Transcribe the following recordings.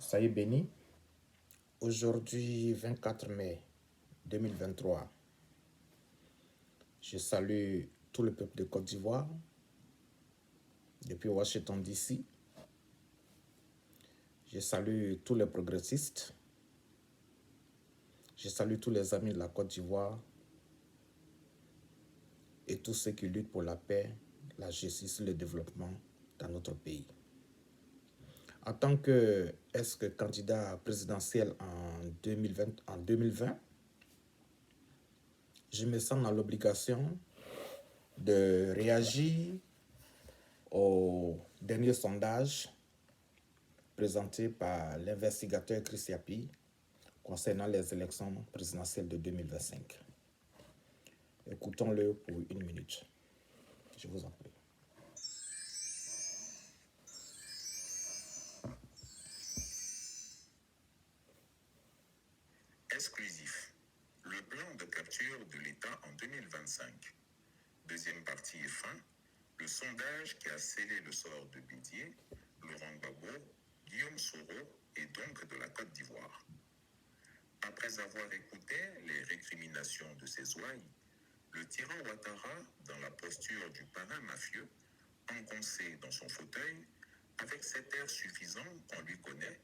Soyez bénis. Aujourd'hui, 24 mai 2023, je salue tout le peuple de Côte d'Ivoire, depuis Washington DC. Je salue tous les progressistes. Je salue tous les amis de la Côte d'Ivoire et tous ceux qui luttent pour la paix, la justice et le développement dans notre pays. En tant que candidat présidentiel en 2020, je me sens dans l'obligation de réagir au dernier sondage présenté par l'investigateur Chris Yapi concernant les élections présidentielles de 2025. Écoutons-le pour 1 minute. Je vous en prie. Exclusif. Le plan de capture de l'État en 2025. Deuxième partie et fin. Le sondage qui a scellé le sort de Bédié, Laurent Gbagbo, Guillaume Soro et donc de la Côte d'Ivoire. Après avoir écouté les récriminations de ses ouailles, le tyran Ouattara, dans la posture du parrain mafieux, engoncé dans son fauteuil, avec cet air suffisant qu'on lui connaît,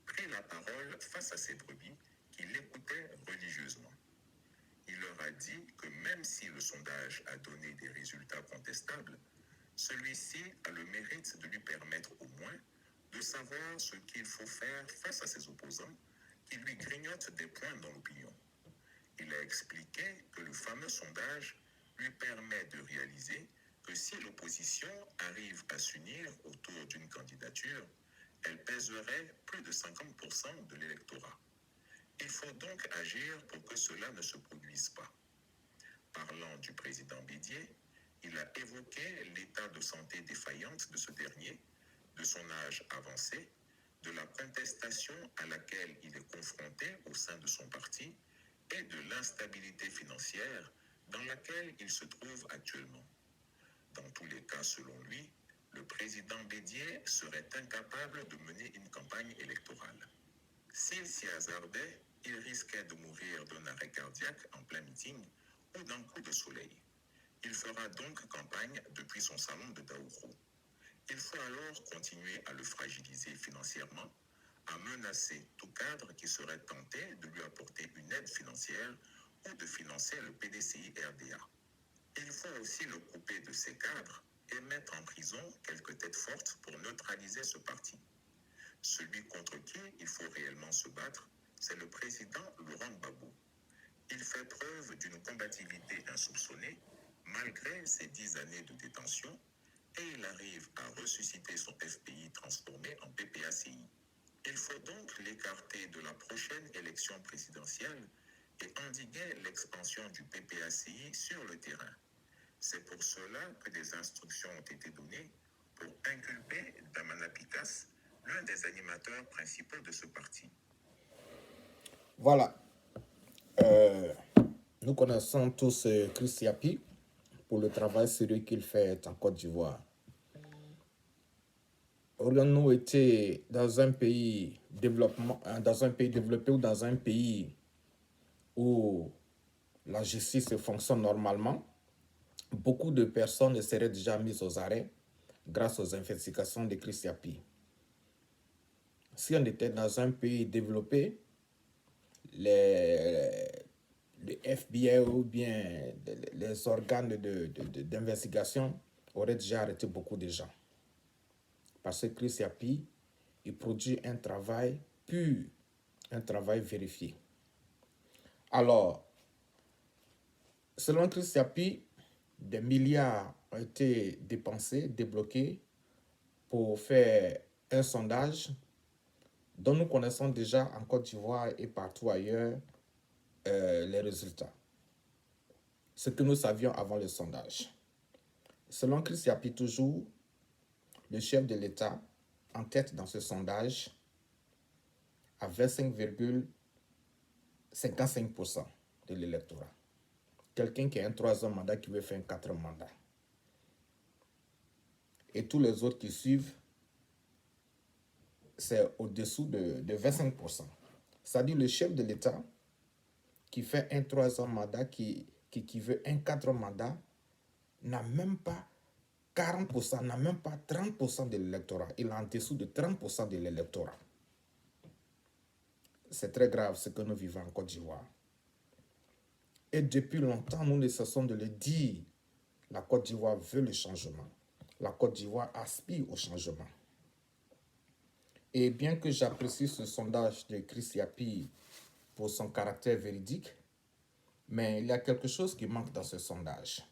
prit la parole face à ses brebis qui l'écoutaient religieusement. Il leur a dit que même si le sondage a donné des résultats contestables, celui-ci a le mérite de lui permettre au moins de savoir ce qu'il faut faire face à ses opposants qui lui grignotent des points dans l'opinion. Il a expliqué que le fameux sondage lui permet de réaliser que si l'opposition arrive à s'unir autour d'une candidature, elle pèserait plus de 50% de l'électorat. Il faut donc agir pour que cela ne se produise pas. Parlant du président Bédié, il a évoqué l'état de santé défaillante de ce dernier, de son âge avancé, de la contestation à laquelle il est confronté au sein de son parti et de l'instabilité financière dans laquelle il se trouve actuellement. Dans tous les cas, selon lui, le président Bédié serait incapable de mener une campagne électorale. S'il s'y hasardait, il risquait de mourir d'un arrêt cardiaque en plein meeting ou d'un coup de soleil. Il fera donc campagne depuis son salon de Daourou. Il faut alors continuer à le fragiliser financièrement, à menacer tout cadre qui serait tenté de lui apporter une aide financière ou de financer le PDCI-RDA. Il faut aussi le couper de ses cadres et mettre en prison quelques têtes fortes pour neutraliser ce parti. Celui contre qui il faut réellement se battre, c'est le président Laurent Gbagbo. Il fait preuve d'une combativité insoupçonnée, malgré ses 10 années de détention, et il arrive à ressusciter son FPI transformé en PPACI. Il faut donc l'écarter de la prochaine élection présidentielle et endiguer l'expansion du PPACI sur le terrain. C'est pour cela que des instructions ont été données pour inculper Damana Pikas, l'un des animateurs principaux de ce parti. Voilà. Nous connaissons tous Chris Yapi pour le travail sérieux qu'il fait en Côte d'Ivoire. Aurions-nous été dans un pays développé ou dans un pays où la justice fonctionne normalement, beaucoup de personnes seraient déjà mises aux arrêts grâce aux investigations de Chris Yapi. Si on était dans un pays développé, le FBI ou bien les organes d'investigation auraient déjà arrêté beaucoup de gens. Parce que Chris Yapi, il produit un travail pur, un travail vérifié. Alors, selon Chris Yapi, des milliards ont été dépensés, débloqués pour faire un sondage dont nous connaissons déjà en Côte d'Ivoire et partout ailleurs les résultats. Ce que nous savions avant le sondage. Selon Chris Yapi toujours, le chef de l'État, en tête dans ce sondage, a 25,55% de l'électorat. Quelqu'un qui a un 3e mandat qui veut faire un 4e mandat. Et tous les autres qui suivent c'est au-dessous de 25%. C'est-à-dire le chef de l'État qui fait un 3e mandat, qui veut un 4e mandat, n'a même pas 40%, n'a même pas 30% de l'électorat. Il est en dessous de 30% de l'électorat. C'est très grave ce que nous vivons en Côte d'Ivoire. Et depuis longtemps, nous ne cessons de le dire. La Côte d'Ivoire veut le changement. La Côte d'Ivoire aspire au changement. Et bien que j'apprécie ce sondage de Chris Yapi pour son caractère véridique, mais il y a quelque chose qui manque dans ce sondage.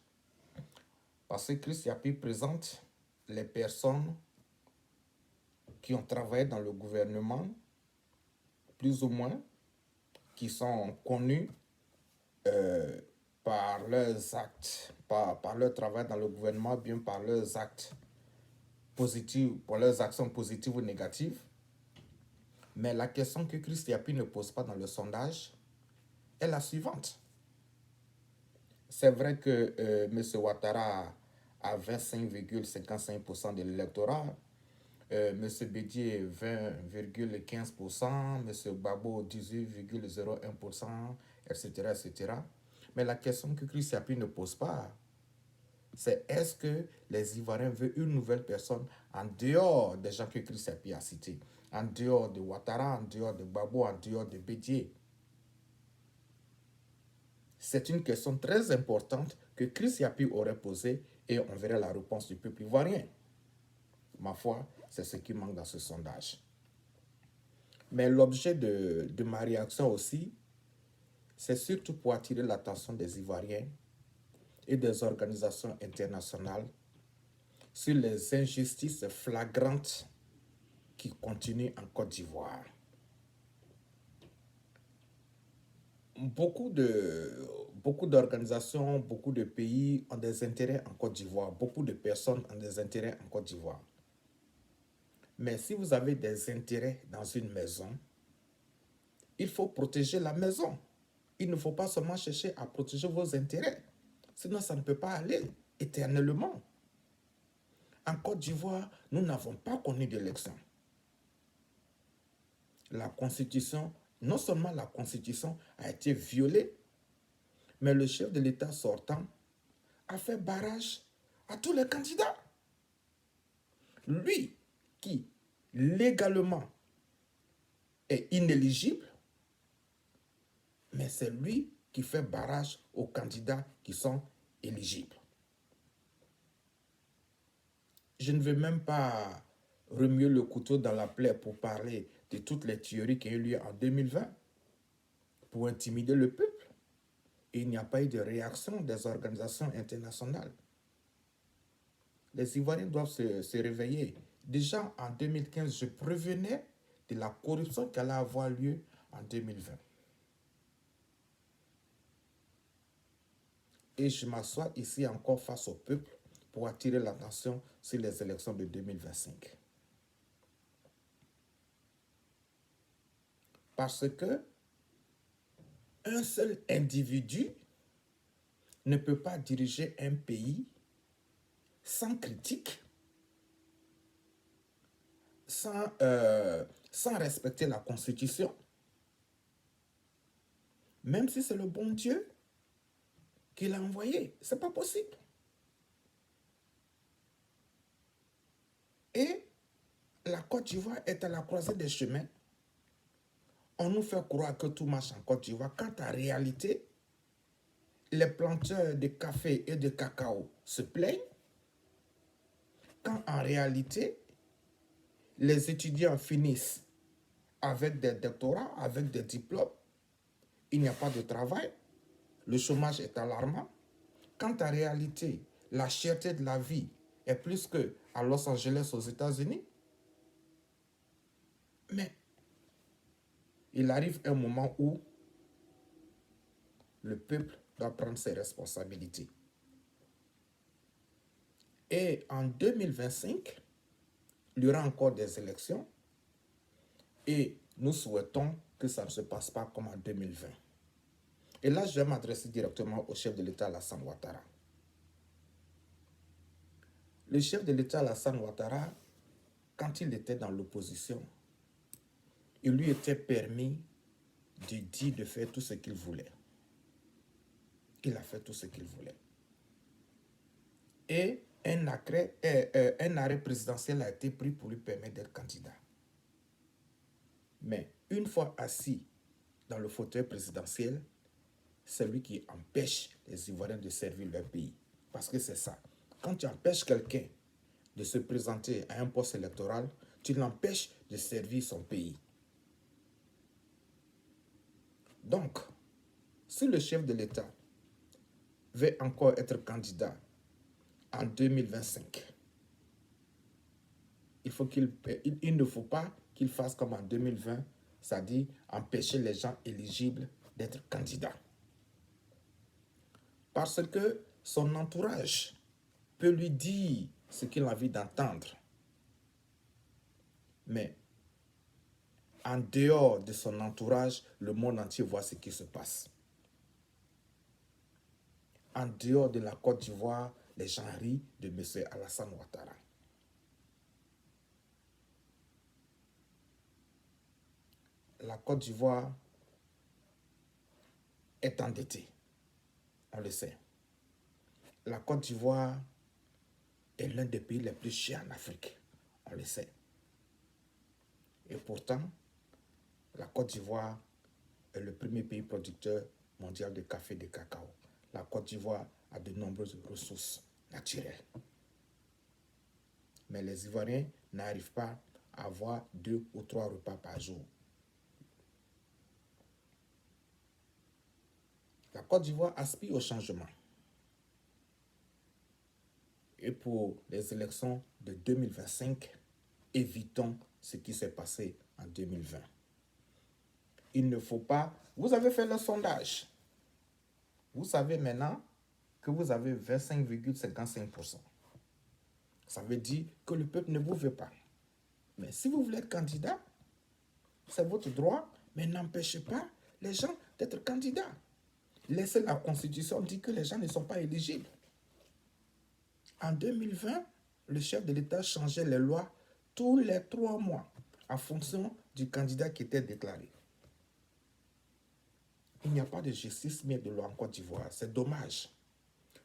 Parce que Chris Yapi présente les personnes qui ont travaillé dans le gouvernement, plus ou moins, qui sont connues par leurs actes, par leur travail dans le gouvernement, bien par leurs actes positifs, pour leurs actions positives ou négatives. Mais la question que Chris Yapi ne pose pas dans le sondage est la suivante. C'est vrai que M. Ouattara a 25,55% de l'électorat, M. Bédier 20,15%, M. Babo 18,01%, etc., etc. Mais la question que Chris Yapi ne pose pas, c'est est-ce que les Ivoiriens veulent une nouvelle personne en dehors des gens que Chris Yapi a cités, en dehors de Ouattara, en dehors de Babo, en dehors de Bédier. C'est une question très importante que Chris Yapi aurait posée et on verrait la réponse du peuple ivoirien. Ma foi, c'est ce qui manque dans ce sondage. Mais l'objet de ma réaction aussi, c'est surtout pour attirer l'attention des Ivoiriens et des organisations internationales sur les injustices flagrantes qui continuent en Côte d'Ivoire. Beaucoup d'organisations, beaucoup de pays ont des intérêts en Côte d'Ivoire. Beaucoup de personnes ont des intérêts en Côte d'Ivoire. Mais si vous avez des intérêts dans une maison, il faut protéger la maison. Il ne faut pas seulement chercher à protéger vos intérêts. Sinon, ça ne peut pas aller éternellement. En Côte d'Ivoire, nous n'avons pas connu d'élection. La Constitution, non seulement la Constitution a été violée, mais le chef de l'État sortant a fait barrage à tous les candidats. Lui, qui légalement est inéligible, mais c'est lui qui fait barrage aux candidats qui sont éligibles. Je ne vais même pas remuer le couteau dans la plaie pour parler de toutes les tueries qui ont eu lieu en 2020 pour intimider le peuple. Et il n'y a pas eu de réaction des organisations internationales. Les Ivoiriens doivent se réveiller. Déjà en 2015, je prévenais de la corruption qui allait avoir lieu en 2020. Et je m'assois ici encore face au peuple pour attirer l'attention sur les élections de 2025. Parce que un seul individu ne peut pas diriger un pays sans critique, sans respecter la Constitution. Même si c'est le bon Dieu qui l'a envoyé, ce n'est pas possible. Et la Côte d'Ivoire est à la croisée des chemins. On nous fait croire que tout marche en Côte d'Ivoire, quand en réalité, les planteurs de café et de cacao se plaignent, quand en réalité, les étudiants finissent avec des doctorats, avec des diplômes, il n'y a pas de travail, le chômage est alarmant, quand en réalité, la cherté de la vie est plus qu'à Los Angeles aux États-Unis. Mais il arrive un moment où le peuple doit prendre ses responsabilités. Et en 2025, il y aura encore des élections et nous souhaitons que ça ne se passe pas comme en 2020. Et là, je vais m'adresser directement au chef de l'État, Alassane Ouattara. Le chef de l'État, Alassane Ouattara, quand il était dans l'opposition, il lui était permis de dire, de faire tout ce qu'il voulait. Il a fait tout ce qu'il voulait. Et un arrêt présidentiel a été pris pour lui permettre d'être candidat. Mais une fois assis dans le fauteuil présidentiel, c'est lui qui empêche les Ivoiriens de servir leur pays. Parce que c'est ça. Quand tu empêches quelqu'un de se présenter à un poste électoral, tu l'empêches de servir son pays. Donc, si le chef de l'État veut encore être candidat en 2025, il ne faut pas qu'il fasse comme en 2020, c'est-à-dire empêcher les gens éligibles d'être candidats. Parce que son entourage peut lui dire ce qu'il a envie d'entendre. Mais en dehors de son entourage, le monde entier voit ce qui se passe. En dehors de la Côte d'Ivoire, les gens rient de M. Alassane Ouattara. La Côte d'Ivoire est endettée, on le sait. La Côte d'Ivoire est l'un des pays les plus chers en Afrique, on le sait. Et pourtant, la Côte d'Ivoire est le premier pays producteur mondial de café et de cacao. La Côte d'Ivoire a de nombreuses ressources naturelles. Mais les Ivoiriens n'arrivent pas à avoir 2 ou 3 repas par jour. La Côte d'Ivoire aspire au changement. Et pour les élections de 2025, évitons ce qui s'est passé en 2020. Il ne faut pas... Vous avez fait le sondage. Vous savez maintenant que vous avez 25,55%. Ça veut dire que le peuple ne vous veut pas. Mais si vous voulez être candidat, c'est votre droit, mais n'empêchez pas les gens d'être candidats. Laissez la Constitution dire que les gens ne sont pas éligibles. En 2020, le chef de l'État changeait les lois tous les 3 mois en fonction du candidat qui était déclaré. Il n'y a pas de justice mais de loi en Côte d'Ivoire. C'est dommage.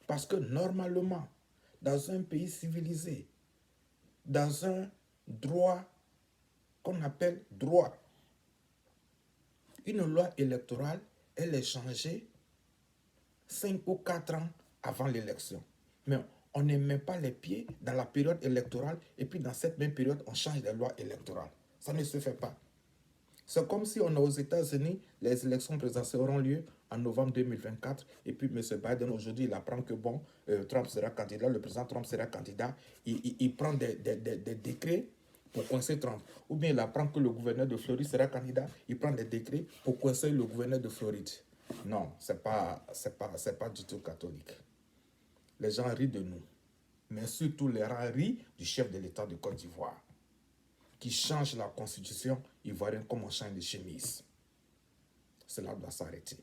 Parce que normalement, dans un pays civilisé, dans un droit qu'on appelle droit, une loi électorale, elle est changée 5 ou 4 ans avant l'élection. Mais on ne met pas les pieds dans la période électorale et puis dans cette même période, on change les lois électorales. Ça ne se fait pas. C'est comme si on est aux États-Unis, les élections présidentielles auront lieu en novembre 2024 et puis M. Biden aujourd'hui, il apprend que bon, Trump sera candidat, le président Trump sera candidat, il prend des décrets pour coincer Trump. Ou bien il apprend que le gouverneur de Floride sera candidat, il prend des décrets pour coincer le gouverneur de Floride. Non, c'est pas du tout catholique. Les gens rient de nous, mais surtout les gens rient du chef de l'État de Côte d'Ivoire, qui change la constitution ivoirienne comme on change les chemises. Cela doit s'arrêter.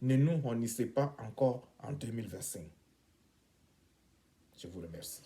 Ne nous réunissez pas encore en 2025. Je vous remercie.